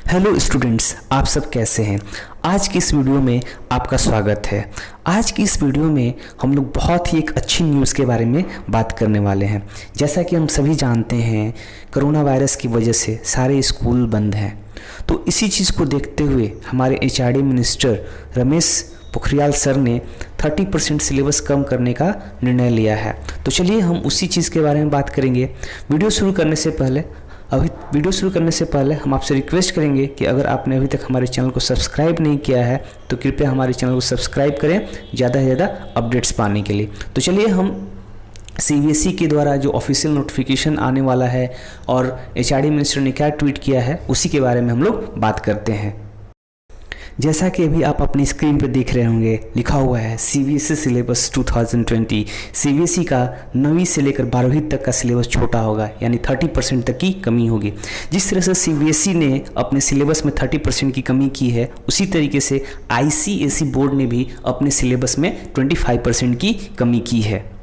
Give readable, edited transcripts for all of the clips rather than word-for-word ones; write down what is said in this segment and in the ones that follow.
Hello students, आप सब कैसे हैं। आज की इस वीडियो में आपका स्वागत है। आज की इस वीडियो में हम लोग बहुत ही एक अच्छी न्यूज़ के बारे में बात करने वाले हैं। जैसा कि हम सभी जानते हैं, कोरोना वायरस की वजह से सारे स्कूल बंद हैं। तो इसी चीज़ को देखते हुए हमारे HRD minister Ramesh Pokhriyal sir ने 30% सिलेबस कम करने का निर्णय लिया है। तो चलिए हम उसी चीज़ के बारे में बात करेंगे। वीडियो शुरू करने से पहले हम आपसे रिक्वेस्ट करेंगे कि अगर आपने अभी तक हमारे चैनल को सब्सक्राइब नहीं किया है तो कृपया हमारे चैनल को सब्सक्राइब करें ज़्यादा से ज़्यादा अपडेट्स पाने के लिए। तो चलिए हम सीबीएसई के द्वारा जो ऑफिशियल नोटिफिकेशन आने वाला है और एचआरडी मिनिस्टर ने क्या ट्वीट किया है उसी के बारे में हम लोग बात करते हैं। जैसा कि अभी आप अपनी स्क्रीन पर देख रहे होंगे, लिखा हुआ है सीबीएसई सिलेबस 2020। सीबीएसई का 9वीं से लेकर 12वीं तक का सिलेबस छोटा होगा, यानी 30% तक की कमी होगी। जिस तरह से सीबीएसई ने अपने सिलेबस में 30% की कमी की है, उसी तरीके से आईसीएसई बोर्ड ने भी अपने सिलेबस में 25% की कमी की है।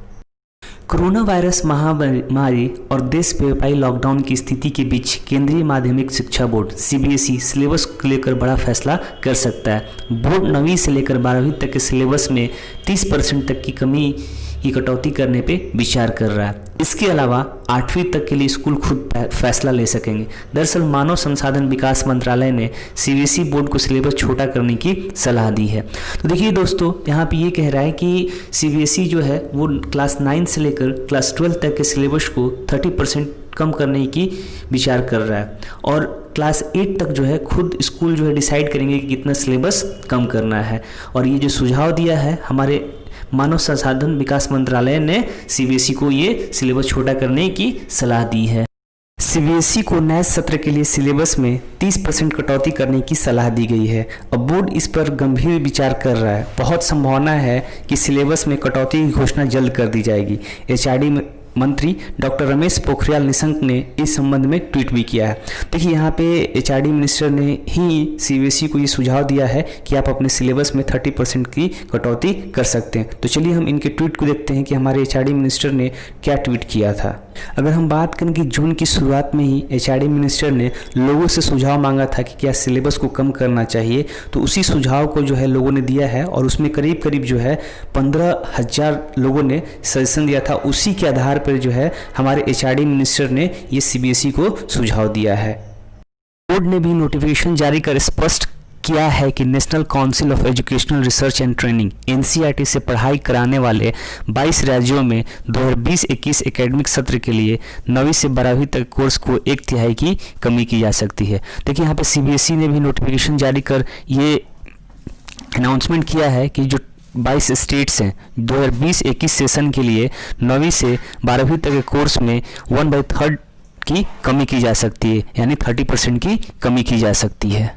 कोरोना वायरस महामारी और देशव्यापी लॉकडाउन की स्थिति के बीच केंद्रीय माध्यमिक शिक्षा बोर्ड सीबीएसई सिलेबस को लेकर बड़ा फैसला कर सकता है। बोर्ड 9वीं से लेकर 12वीं तक के सिलेबस में 30% तक की कमी की कटौती करने पे विचार कर रहा है। इसके अलावा 8वीं तक के लिए स्कूल खुद फैसला ले सकेंगे। दरअसल मानव संसाधन विकास मंत्रालय ने सीबीएसई बोर्ड को सिलेबस छोटा करने की सलाह दी है। तो देखिए दोस्तों, यहाँ पे ये कह रहा है कि सीबीएसई जो है वो क्लास 9 से लेकर क्लास 12 तक के सिलेबस को 30% कम करने की विचार कर रहा है और क्लास 8 तक जो है खुद स्कूल जो है डिसाइड करेंगे कि कितना सिलेबस कम करना है। और ये जो सुझाव दिया है हमारे मानव संसाधन विकास मंत्रालय ने सीबीएसई को ये सिलेबस छोटा करने की सलाह दी है। सीबीएसई को नए सत्र के लिए सिलेबस में 30% कटौती करने की सलाह दी गई है। अब बोर्ड इस पर गंभीर विचार कर रहा है। बहुत संभावना है कि सिलेबस में कटौती की घोषणा जल्द कर दी जाएगी। एचआरडी मंत्री डॉक्टर रमेश पोखरियाल निशंक ने इस संबंध में ट्वीट भी किया है। देखिए यहाँ पे एचआरडी मिनिस्टर ने ही सीबीएसई को ये सुझाव दिया है कि आप अपने सिलेबस में 30% की कटौती कर सकते हैं। तो चलिए हम इनके ट्वीट को देखते हैं कि हमारे एचआरडी मिनिस्टर ने क्या ट्वीट किया था। अगर हम बात करें कि जून की शुरुआत में ही एचआरडी मिनिस्टर ने लोगों से सुझाव मांगा था कि क्या सिलेबस को कम करना चाहिए, तो उसी सुझाव को जो है लोगों ने दिया है और उसमें करीब करीब जो है 15,000 लोगों ने सजेशन दिया था। उसी के आधार पर जो है हमारे एचआरडी मिनिस्टर ने ये सीबीएसई को सुझाव दिया है। बोर्ड ने भी नोटिफिकेशन जारी कर स्पष्ट किया है कि national council of educational research and training NCERT से पढ़ाई कराने वाले 22 राज्यों में 2020-21 एकेडमिक सत्र के लिए 9वीं से 12वीं तक कोर्स को 1/3 की कमी की जा सकती है। देखिए यहाँ पे सीबीएसई ने भी नोटिफिकेशन जारी कर ये अनाउंसमेंट किया है कि जो 22 स्टेट्स हैं 2020-21 सेशन के लिए 9वीं से 12वीं तक के कोर्स में 1/3 की कमी की जा सकती है, यानी 30% की कमी की जा सकती है।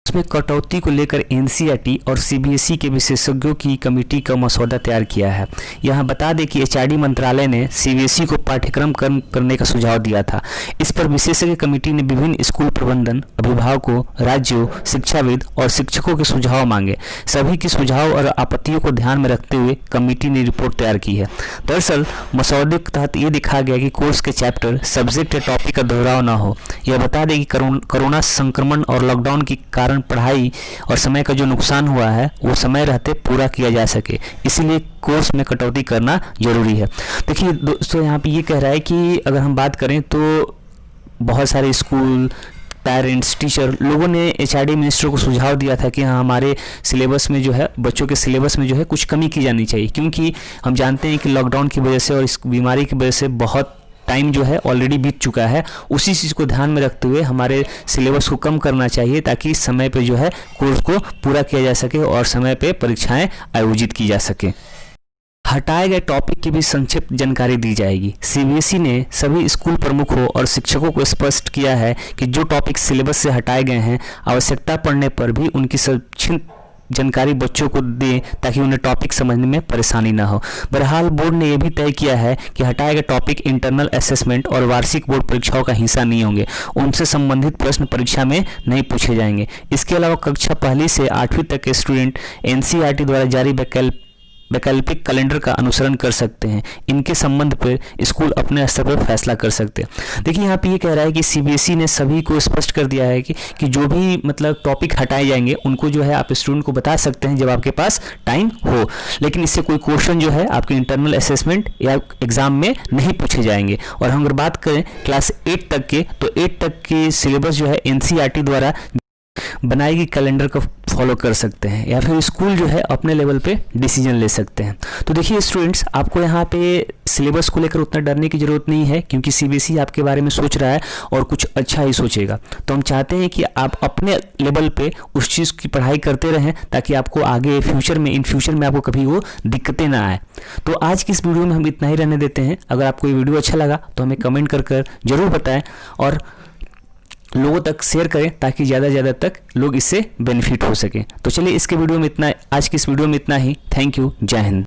उसमें कटौती को लेकर एनसीईआरटी और सीबीएसई के विशेषज्ञों की कमेटी का मसौदा तैयार किया है। यहाँ बता दें कि एचआरडी मंत्रालय ने सीबीएसई को पाठ्यक्रम कम करने का सुझाव दिया था। इस पर विशेषज्ञ कमेटी ने विभिन्न स्कूल प्रबंधन, अभिभावकों, राज्यों, शिक्षाविद और शिक्षकों के सुझाव मांगे। सभी के सुझाव और आपत्तियों को ध्यान में रखते हुए कमेटी ने रिपोर्ट तैयार की है। दरअसल मसौदे के तहत ये दिखा गया कि कोर्स के चैप्टर, सब्जेक्ट या टॉपिक का दोहराव न हो। यह बता दें कि कोरोना संक्रमण और लॉकडाउन के कारण पढ़ाई और समय का जो नुकसान हुआ है वो समय रहते पूरा किया जा सके, इसीलिए कोर्स में कटौती करना जरूरी है। देखिए दोस्तों, यहाँ पे ये कह रहा है कि अगर हम बात करें तो बहुत सारे स्कूल, पेरेंट्स, टीचर लोगों ने एचआरडी मिनिस्टर को सुझाव दिया था कि हाँ हमारे सिलेबस में जो है, बच्चों के सिलेबस में जो है कुछ कमी की जानी चाहिए, क्योंकि हम जानते हैं कि लॉकडाउन की वजह से और इस बीमारी की वजह से बहुत टाइम जो है ऑलरेडी बीत चुका है। उसी चीज़ को ध्यान में रखते हुए हमारे सिलेबस को कम करना चाहिए ताकि समय पे जो है कोर्स को पूरा किया जा सके और समय पे परीक्षाएं आयोजित की जा सके। हटाए गए टॉपिक की भी संक्षिप्त जानकारी दी जाएगी। सीबीएसई ने सभी स्कूल प्रमुखों और शिक्षकों को स्पष्ट किया है कि जो टॉपिक सिलेबस से हटाए गए हैं आवश्यकता पड़ने पर भी उनकी संक्षिप्त जानकारी बच्चों को दें ताकि उन्हें टॉपिक समझने में परेशानी न हो। बहरहाल बोर्ड ने यह भी तय किया है कि हटाए गए टॉपिक इंटरनल असेसमेंट और वार्षिक बोर्ड परीक्षाओं का हिस्सा नहीं होंगे, उनसे संबंधित प्रश्न परीक्षा में नहीं पूछे जाएंगे। इसके अलावा कक्षा 1 से 8वीं तक के स्टूडेंट एनसीईआरटी द्वारा जारी वैकल्पिक कैलेंडर का अनुसरण कर सकते हैं। इनके संबंध पर स्कूल अपने स्तर पर फैसला कर सकते हैं। देखिए यहाँ पे ये कह रहा है कि सीबीएसई ने सभी को स्पष्ट कर दिया है कि जो भी मतलब टॉपिक हटाए जाएंगे उनको जो है आप स्टूडेंट को बता सकते हैं जब आपके पास टाइम हो, लेकिन इससे कोई क्वेश्चन जो है आपके इंटरनल असेसमेंट या एग्जाम में नहीं पूछे जाएंगे। और हम अगर बात करें क्लास 8 तक के, तो 8 तक के सिलेबस जो है एनसीईआरटी द्वारा बनाई गई कैलेंडर को फॉलो कर सकते हैं, या फिर स्कूल जो है अपने लेवल पे डिसीजन ले सकते हैं। तो देखिए स्टूडेंट्स, आपको यहाँ पे सिलेबस को लेकर उतना डरने की ज़रूरत नहीं है, क्योंकि सीबीएसई आपके बारे में सोच रहा है और कुछ अच्छा ही सोचेगा। तो हम चाहते हैं कि आप अपने लेवल पे उस चीज़ की पढ़ाई करते रहें, ताकि आपको आगे इन फ्यूचर में आपको कभी वो दिक्कतें ना आए। तो आज की इस वीडियो में हम इतना ही रहने देते हैं। अगर आपको ये वीडियो अच्छा लगा तो हमें कमेंट कर ज़रूर बताएं और लोगों तक शेयर करें, ताकि ज़्यादा से ज़्यादा तक लोग इससे बेनिफिट हो सके। तो चलिए इसके वीडियो में इतना, आज की इस वीडियो में इतना ही। थैंक यू, जय हिंद।